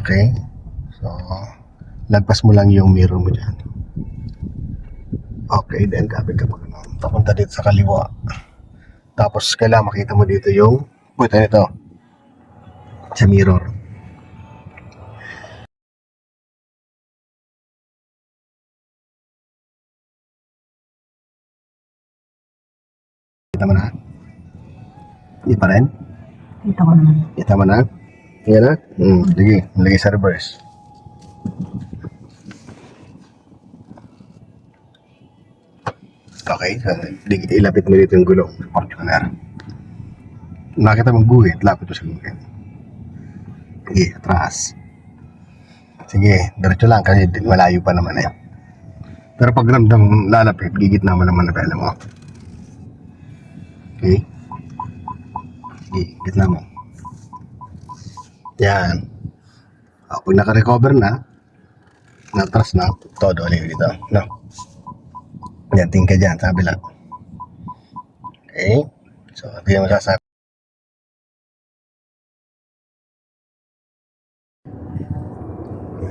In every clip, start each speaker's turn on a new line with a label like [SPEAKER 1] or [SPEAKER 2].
[SPEAKER 1] Okay. So, lagpas mo lang yung mirror mo dyan. Okay, then kapit ka papunta dito sa kaliwa. Tapos, kailangan makita mo dito yung puta nito sa mirror. Kita mo na? Hindi pa rin?
[SPEAKER 2] Kita ko naman.
[SPEAKER 1] Kita mo na? Yan na? Sige, malagay sa reverse. Okay, so, ilapit mo dito yung gulong sa Fortuner. Nakita mong guhit, lapit mo sa guhit. Sige, atras. Sige, diretso lang kasi malayo pa naman eh. Pero pag ramdam lalapit, gigitna mo naman na pala mo. Okay? Sige, gitna mo. Yan. Pag naka-recover na, natras na, todo ulit dito. No? Yan, tingin ka dyan, sabi lang. Okay? So, hindi mo sasabi.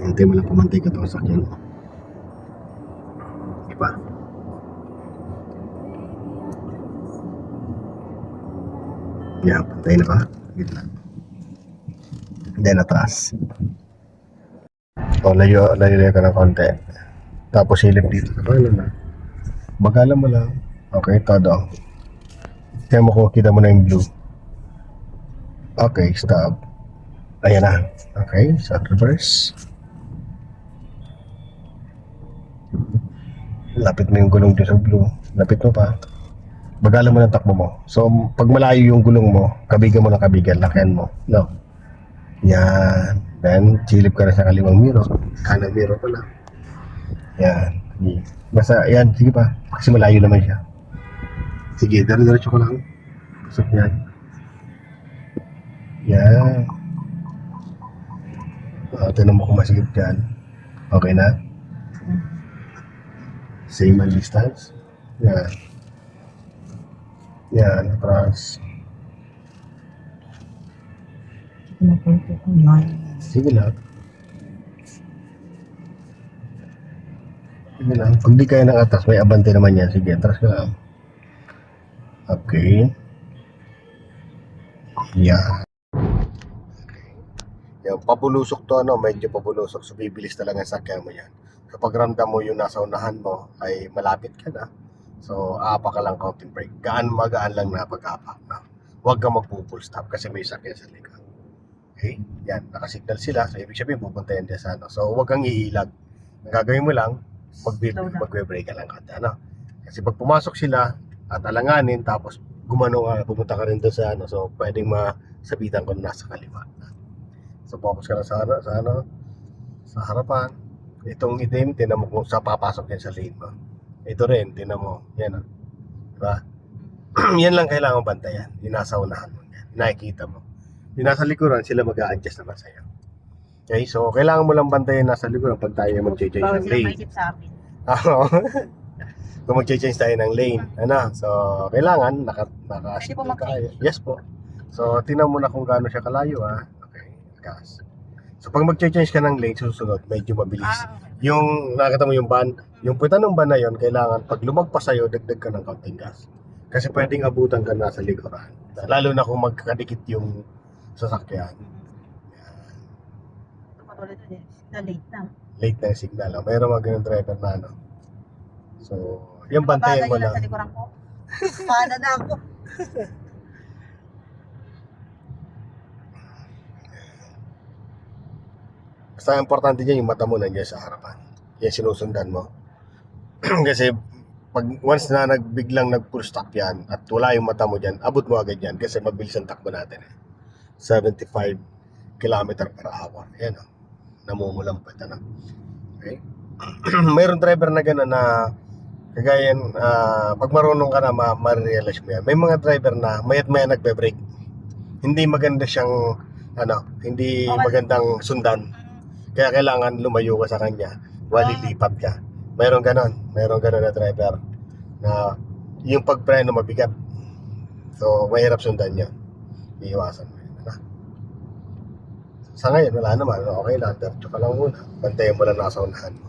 [SPEAKER 1] Hintay mo lang pumantay ka ito sa sakyan. Diba? Yan, pantay na ba? Gitna. Then, atras. O, layo ka ng konti. Tapos, silip dito. Ano na? Bagalan mo lang. Okay, todo. Kaya mo kung kita mo na yung blue. Okay, stop. Ayan na. Okay, sa reverse. Lapit mo yung gulong dyan sa blue. Lapit mo pa. Bagalan mo ng takbo mo. So, pag malayo yung gulong mo, kabigan mo ng kabigan. Lakihan mo. No. Yan. Then, silip ka na sa kaliwang mirror. Kanang mirror pala. Yan. Basta, yan. Sige pa. Kasi malayo naman siya. Sige, diretso ko lang. Pasok yan. Yan. Tinan mo kung masigip dyan. Okay na? Same ang distance. Yan. Yan. Atras. Sige lang. Sige lang. Pag di kaya ng atas, may abante naman yan. Sige, atras ka lang. Okay. Yan. Okay. Yan, pabulusok to, medyo pabulusok. So, bibilis talaga ang sakyan mo yan. So, pag ramdam mo yung nasa unahan mo, ay malapit ka na. So, aapa ka lang counting brake. Magaan lang na pag-apa. No? Huwag ka mag-full stop kasi may sakyan sa likod. Okay? Yan, nakasignal sila. So, ibig sabihin, pupunta yan dyan sa ano. So, huwag kang iilag. Ang gagawin mo lang, magbe-brake ka lang kanta, ano? Kasi pag pumasok sila at alanganin, tapos gumano ka, pupunta ka rin doon sa ano. So, pwedeng masabitan ko na nasa kaliwa. So, focus ka na sa harapan. Itong itim, tinan mo kung sa papasok yan sa lane mo. Ito rin, tinan mo. Yan, diba? Yan lang kailangan bantayan. Yung nasa unahan mo yan. Nakikita mo. Yung nasa likuran, sila mag-a-adjust naman sa'yo. Okay, so kailangan mo lang bantayan nasa likuran pag tayo mag-change ng lane. Kung mag-change tayo ng lane. Ano? So, kailangan naka-stick tayo. Yes po. So, tinan mo na kung gaano siya kalayo, ha? Okay, gas. So, pag mag-change ka ng lane, susunod, medyo mabilis. Yung, nakita mo yung van, yung puta ng van na yun, kailangan, pag lumagpas sa'yo, dagdag ka ng kaunting gas. Kasi pwedeng abutan ka na sa likuran. Lalo na kung magkadikit yung sasakyan. Yan.
[SPEAKER 2] Late na.
[SPEAKER 1] Late na yung signal. Mayroon mga ganun driver na ano. So, yung bantayan mo lang.
[SPEAKER 2] Paano na ako?
[SPEAKER 1] Basta importante dyan yung mata mo nandiyan sa harapan. Yan sinusundan mo. Kasi pag once na biglang nag-full stop yan at wala yung mata mo dyan, abot mo agad yan kasi mabilis ang takbo natin. 75 km per hour. Yan o. Namumulampad na. Okay? Mayroong driver na gano'n na kagaya pag marunong ka na ma-realize mo yan. May mga driver na mayat maya nagbe-brake. Hindi maganda siyang hindi magandang sundan. Kaya kailangan lumayo ka sa kanya. Walilipat ka. Mayroong ganon na driver na yung pagpreno mabigat. So, mahirap sundan yun. Iiwasan mo yun. Sa ngayon, wala naman. Okay lang. Diretso ka lang muna. Bantayan mo lang nasa unahan mo.